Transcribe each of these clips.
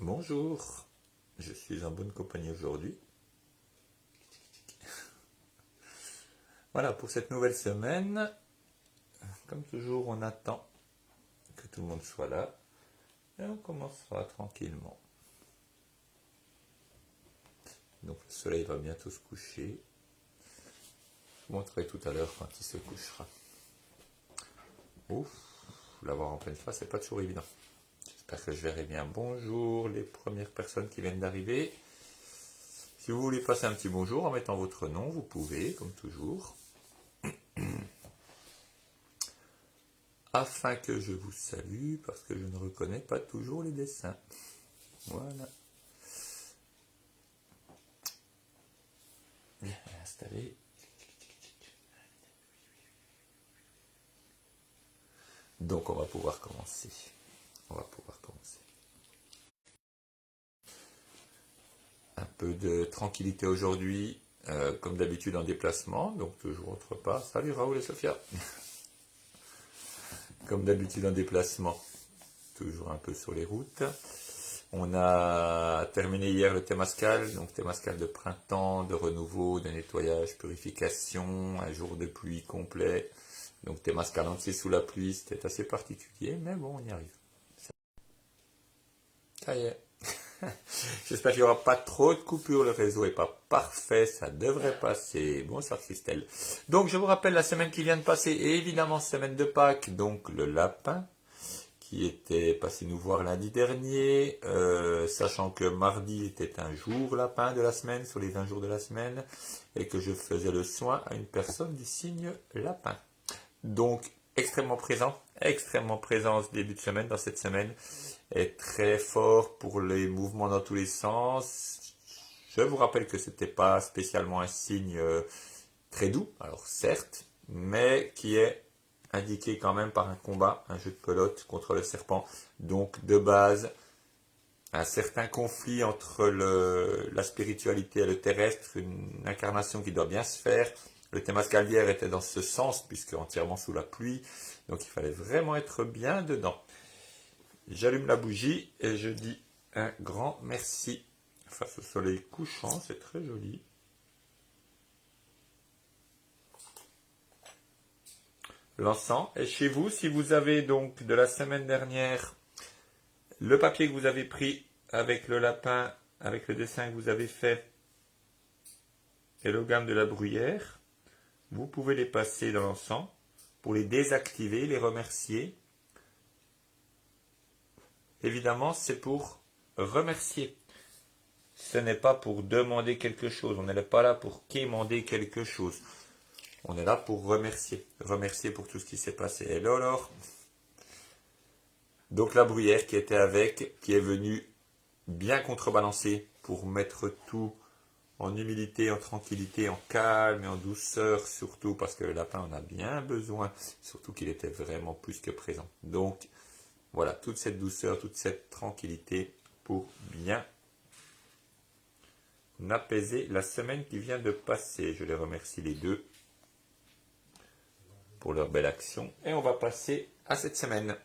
Bonjour, je suis en bonne compagnie aujourd'hui. Voilà, pour cette nouvelle semaine, comme toujours, on attend que tout le monde soit là et on commencera tranquillement. Donc le soleil va bientôt se coucher. Je vous montrerai tout à l'heure quand il se couchera. Ouf, l'avoir en pleine face, c'est pas toujours évident. J'espère que je verrai bien. Bonjour les premières personnes qui viennent d'arriver. Si vous voulez passer un petit bonjour en mettant votre nom, vous pouvez, comme toujours. Afin que je vous salue, parce que je ne reconnais pas toujours les dessins. Voilà. Bien installé. Donc on va pouvoir commencer. Un peu de tranquillité aujourd'hui, comme d'habitude en déplacement, donc toujours autre part. Salut Raoul et Sophia. Comme d'habitude en déplacement, toujours un peu sur les routes. On a terminé hier le Temazcal, donc Temazcal de printemps, de renouveau, de nettoyage, purification, un jour de pluie complet. Donc Temazcal entier sous la pluie, c'était assez particulier, mais bon, on y arrive. Ça y est. J'espère qu'il n'y aura pas trop de coupures, le réseau n'est pas parfait, ça devrait passer. Bonsoir Christelle. Donc je vous rappelle la semaine qui vient de passer, et évidemment semaine de Pâques, donc le lapin, qui était passé nous voir lundi dernier, sachant que mardi était un jour lapin de la semaine, sur les 20 jours de la semaine, et que je faisais le soin à une personne du signe lapin. Donc extrêmement présent ce début de semaine, dans cette semaine, est très fort pour les mouvements dans tous les sens. Je vous rappelle que c'était pas spécialement un signe très doux, alors certes, mais qui est indiqué quand même par un combat, un jeu de pelote contre le serpent. Donc de base, un certain conflit entre la spiritualité et le terrestre, une incarnation qui doit bien se faire. Le Temazcal d'hier était dans ce sens, puisque entièrement sous la pluie, donc il fallait vraiment être bien dedans. J'allume la bougie et je dis un grand merci face au soleil couchant, c'est très joli. L'encens est chez vous. Si vous avez donc de la semaine dernière le papier que vous avez pris avec le lapin, avec le dessin que vous avez fait et le gamme de la bruyère, vous pouvez les passer dans l'encens pour les désactiver, les remercier. Évidemment, c'est pour remercier. Ce n'est pas pour demander quelque chose. On n'est pas là pour quémander quelque chose. On est là pour remercier. Remercier pour tout ce qui s'est passé. Et là, alors, donc la bruyère qui était avec, qui est venue bien contrebalancer pour mettre tout en humilité, en tranquillité, en calme et en douceur, surtout parce que le lapin en a bien besoin, surtout qu'il était vraiment plus que présent. Donc, voilà, toute cette douceur, toute cette tranquillité pour bien apaiser la semaine qui vient de passer. Je les remercie les deux pour leur belle action. Et on va passer à cette semaine.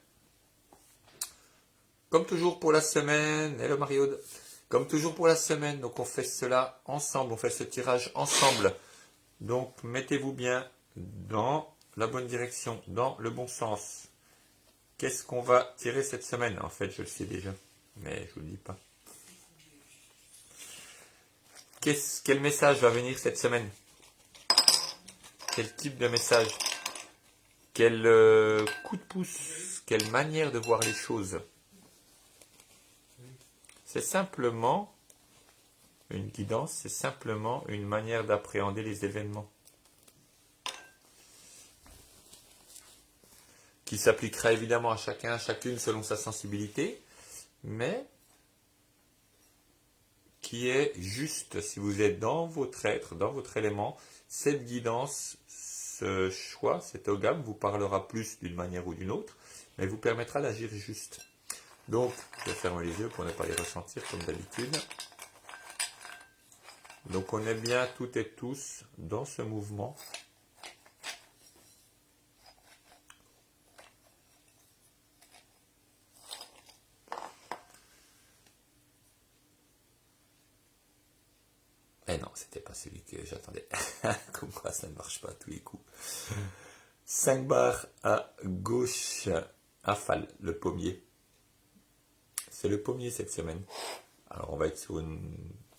Comme toujours pour la semaine, hello Marie-Aude. Comme toujours pour la semaine, donc on fait cela ensemble, on fait ce tirage ensemble. Donc mettez-vous bien dans la bonne direction, dans le bon sens. Qu'est-ce qu'on va tirer cette semaine? En fait, je le sais déjà, mais je vous le dis pas. Quel message va venir cette semaine? Quel type de message? Quel coup de pouce? Quelle manière de voir les choses? C'est simplement une guidance, c'est simplement une manière d'appréhender les événements. Qui s'appliquera évidemment à chacun, à chacune selon sa sensibilité, mais qui est juste, si vous êtes dans votre être, dans votre élément, cette guidance, ce choix, cet ogam vous parlera plus d'une manière ou d'une autre, mais vous permettra d'agir juste. Donc, je vais fermer les yeux pour ne pas les ressentir comme d'habitude. Donc on est bien toutes et tous dans ce mouvement. Eh non, c'était pas celui que j'attendais. Comme quoi, ça ne marche pas à tous les coups. 5 barres à gauche. Afal, le pommier. C'est le pommier cette semaine. Alors, on va être sur une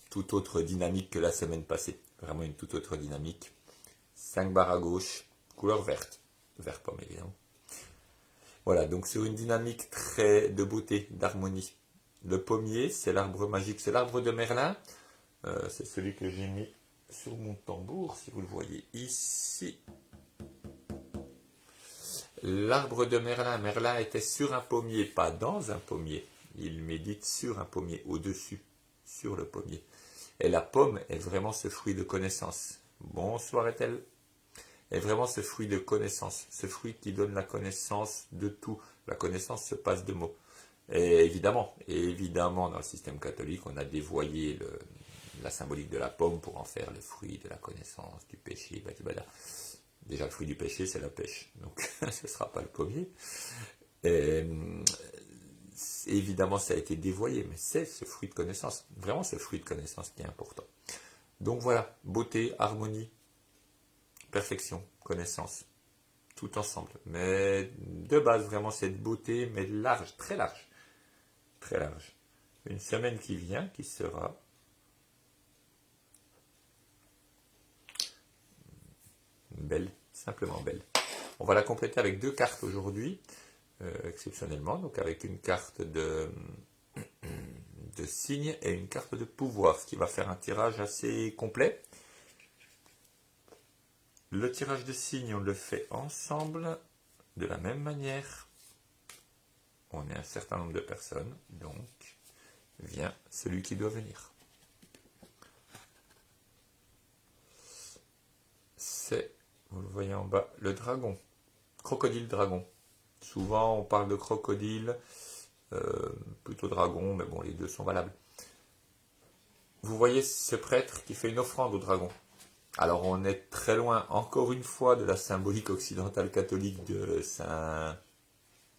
toute autre dynamique que la semaine passée. Vraiment une toute autre dynamique. 5 barres à gauche, couleur verte. Vert pomme, évidemment. Voilà, donc sur une dynamique très de beauté, d'harmonie. Le pommier, c'est l'arbre magique, c'est l'arbre de Merlin. C'est celui que j'ai mis sur mon tambour, si vous le voyez ici. L'arbre de Merlin. Merlin était sur un pommier, pas dans un pommier. Il médite sur un pommier, au-dessus, sur le pommier. Et la pomme est vraiment ce fruit de connaissance. Bonsoir Ethel. Est vraiment ce fruit de connaissance, ce fruit qui donne la connaissance de tout. La connaissance se passe de mots. Et évidemment, dans le système catholique, on a dévoyé la symbolique de la pomme pour en faire le fruit de la connaissance, du péché, badibada. Déjà, le fruit du péché, c'est la pêche. Donc, ce ne sera pas le pommier. Et, évidemment, ça a été dévoyé, mais c'est ce fruit de connaissance. Vraiment, ce fruit de connaissance qui est important. Donc voilà, beauté, harmonie, perfection, connaissance, tout ensemble. Mais de base, vraiment, cette beauté, mais large, très large. Très large. Une semaine qui vient, qui sera belle, simplement belle. On va la compléter avec 2 cartes aujourd'hui, exceptionnellement. Donc avec une carte de signe et une carte de pouvoir, ce qui va faire un tirage assez complet. Le tirage de signes, on le fait ensemble, de la même manière. On est un certain nombre de personnes, donc vient celui qui doit venir. C'est, vous le voyez en bas, le dragon. Crocodile dragon. Souvent on parle de crocodile, plutôt dragon, mais bon, les deux sont valables. Vous voyez ce prêtre qui fait une offrande au dragon. Alors on est très loin, encore une fois, de la symbolique occidentale catholique de Saint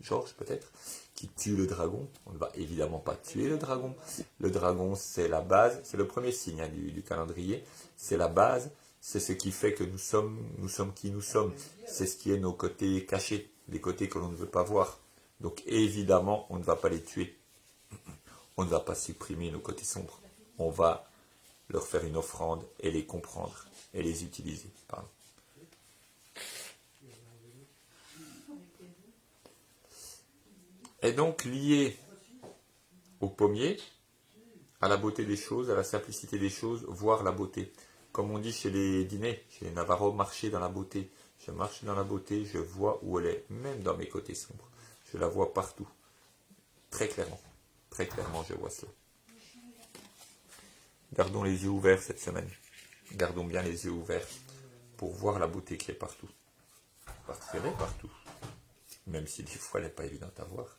Georges peut-être, qui tue le dragon. On ne va évidemment pas tuer le dragon. Le dragon, c'est la base, c'est le premier signe du calendrier, c'est la base, c'est ce qui fait que nous sommes qui nous sommes. C'est ce qui est nos côtés cachés, les côtés que l'on ne veut pas voir. Donc évidemment, on ne va pas les tuer. On ne va pas supprimer nos côtés sombres. On va leur faire une offrande et les comprendre et les utiliser. Pardon. Et donc lié au pommier, à la beauté des choses, à la simplicité des choses, voir la beauté. Comme on dit chez les dîners, chez les Navarros, marcher dans la beauté. Je marche dans la beauté, je vois où elle est, même dans mes côtés sombres. Je la vois partout. Très clairement, je vois cela. Gardons les yeux ouverts cette semaine. Gardons bien les yeux ouverts pour voir la beauté qui est partout. Parce qu'elle est partout. Même si des fois elle n'est pas évidente à voir.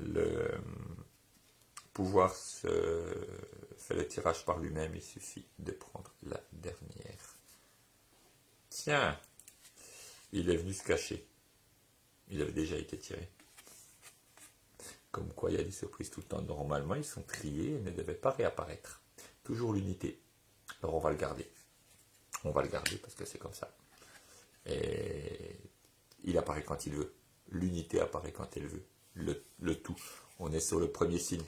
Le pouvoir fait le tirage par lui-même, il suffit de prendre la dernière. Tiens, il est venu se cacher. Il avait déjà été tiré. Comme quoi il y a des surprises tout le temps. Normalement, ils sont triés et ne devaient pas réapparaître. Toujours l'unité. Alors on va le garder. On va le garder parce que c'est comme ça. Et il apparaît quand il veut. L'unité apparaît quand elle veut. Le tout. On est sur le premier signe.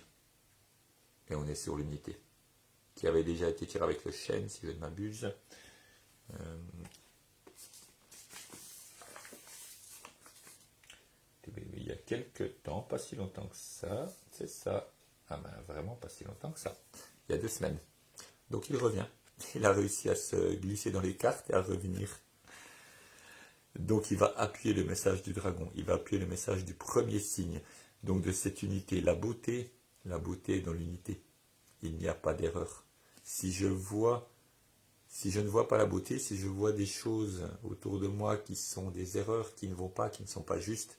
Et on est sur l'unité. Qui avait déjà été tiré avec le chêne, si je ne m'abuse. Il y a quelques temps, pas si longtemps que ça. C'est ça. Ah ben vraiment pas si longtemps que ça. Il y a 2 semaines. Donc il revient. Il a réussi à se glisser dans les cartes et à revenir. Donc il va appuyer le message du dragon. Il va appuyer le message du premier signe. Donc de cette unité. La beauté est dans l'unité. Il n'y a pas d'erreur. Si je ne vois pas la beauté, si je vois des choses autour de moi qui sont des erreurs, qui ne vont pas, qui ne sont pas justes,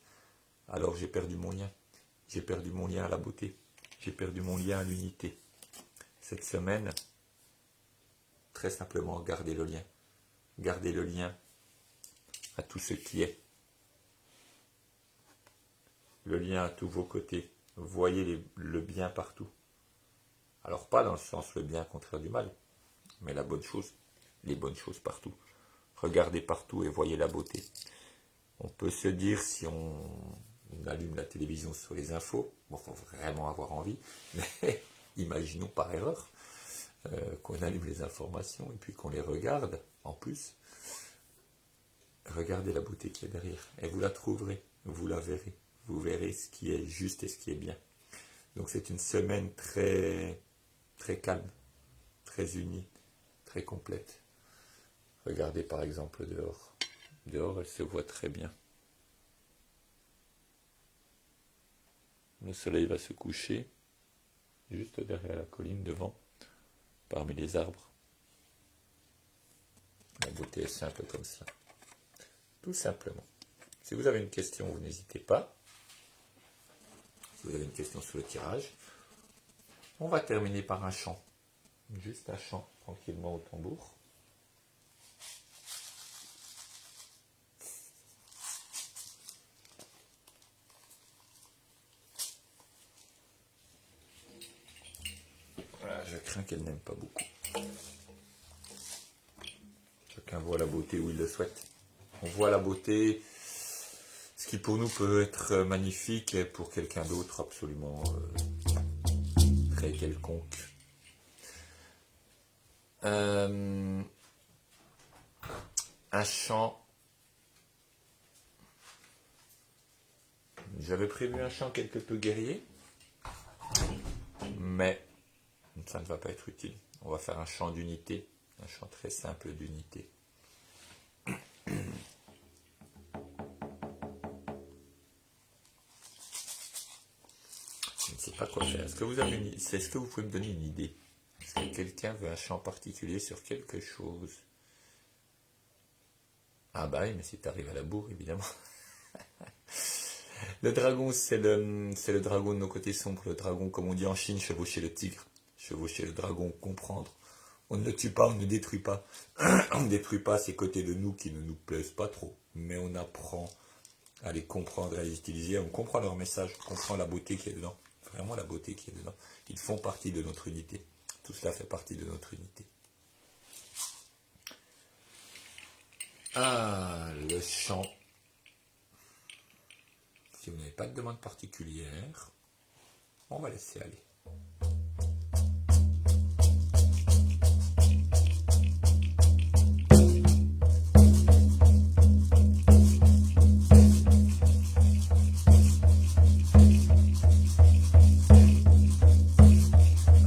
alors j'ai perdu mon lien. J'ai perdu mon lien à la beauté. J'ai perdu mon lien à l'unité. Cette semaine, très simplement, gardez le lien. Gardez le lien à tout ce qui est. Le lien à tous vos côtés. Voyez le bien partout. Alors pas dans le sens le bien contraire du mal, Mais la bonne chose, les bonnes choses partout. Regardez partout et voyez la beauté. On peut se dire, si on allume la télévision sur les infos, bon, faut vraiment avoir envie, mais imaginons par erreur qu'on allume les informations et puis qu'on les regarde en plus. Regardez la beauté qu'il y a derrière et vous la trouverez, vous la verrez. Vous verrez ce qui est juste et ce qui est bien. Donc c'est une semaine très, très calme, très unie, très complète. Regardez par exemple dehors. Dehors, elle se voit très bien. Le soleil va se coucher juste derrière la colline devant, parmi les arbres. La beauté est simple comme ça. Tout simplement. Si vous avez une question, vous n'hésitez pas. Si vous avez une question sur le tirage, on va terminer par un chant. Juste un chant, tranquillement au tambour. Voilà, je crains qu'elle n'aime pas beaucoup. Chacun voit la beauté où il le souhaite. On voit la beauté, ce qui pour nous peut être magnifique, et pour quelqu'un d'autre absolument très quelconque. Un chant. J'avais prévu un chant quelque peu guerrier, mais ça ne va pas être utile. On va faire un chant d'unité, un chant très simple d'unité. Je ne sais pas quoi faire. Est-ce que vous pouvez me donner une idée? Est-ce que quelqu'un veut un chant particulier sur quelque chose? Ah bah oui, mais si tu arrives à la bourre, évidemment. Le dragon, c'est le dragon de nos côtés sombres. Le dragon, comme on dit en Chine, chevaucher le tigre. Chevaucher le dragon, comprendre. On ne le tue pas, on ne détruit pas. On ne détruit pas ces côtés de nous qui ne nous plaisent pas trop. Mais on apprend à les comprendre, à les utiliser. On comprend leur message, on comprend la beauté qui est dedans. Vraiment la beauté qui est dedans. Ils font partie de notre unité. Tout cela fait partie de notre unité. Ah, le chant. Si vous n'avez pas de demande particulière, on va laisser aller.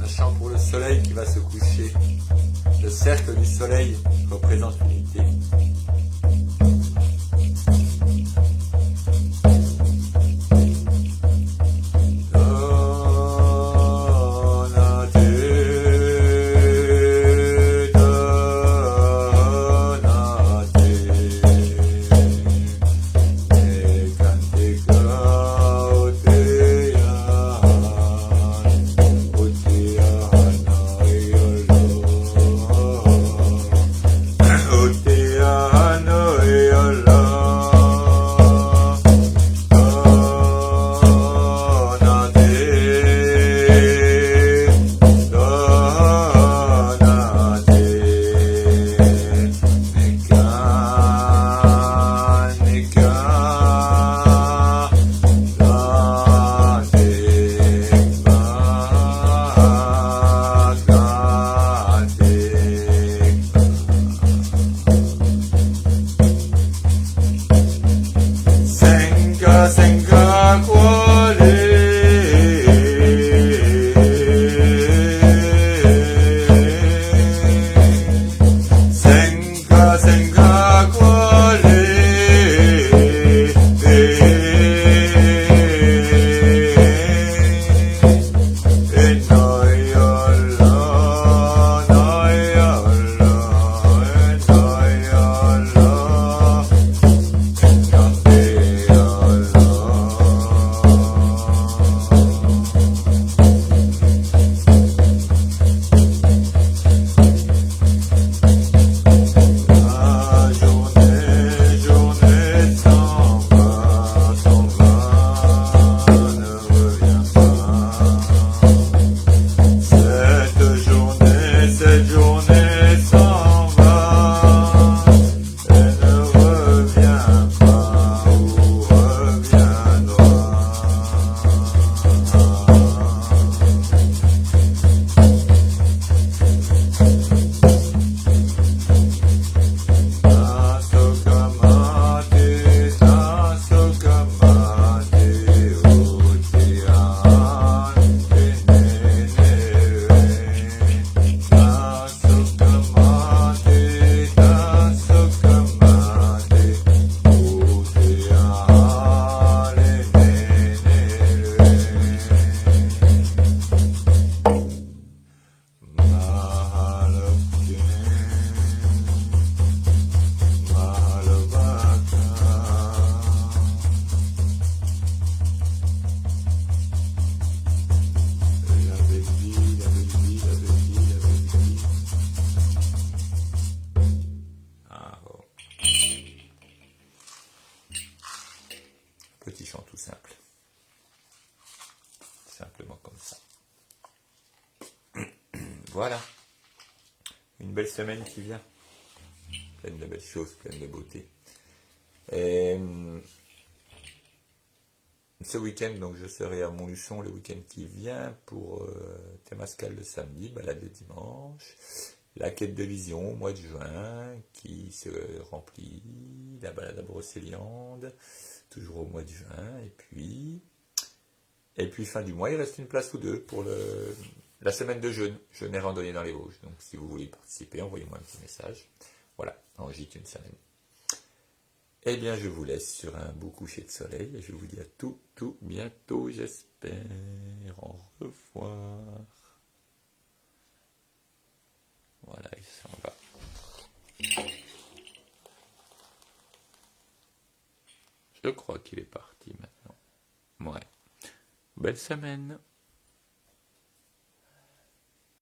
Un chant pour le soleil qui va se coucher. Le cercle du soleil représente l'unité. Voilà, une belle semaine qui vient. Pleine de belles choses, pleine de beauté. Et ce week-end, donc je serai à Montluçon le week-end qui vient pour Temazcal le samedi, balade le dimanche, la quête de vision au mois de juin qui se remplit, la balade à Brocéliande, toujours au mois de juin, et puis fin du mois, il reste une place ou deux pour la semaine de jeûne et randonnée dans les Vosges. Donc si vous voulez y participer, envoyez-moi un petit message. Voilà, en gîte une semaine. Eh bien, je vous laisse sur un beau coucher de soleil et je vous dis à tout bientôt, j'espère. Au revoir. Voilà, il s'en va. Je crois qu'il est parti maintenant. Ouais. Belle semaine.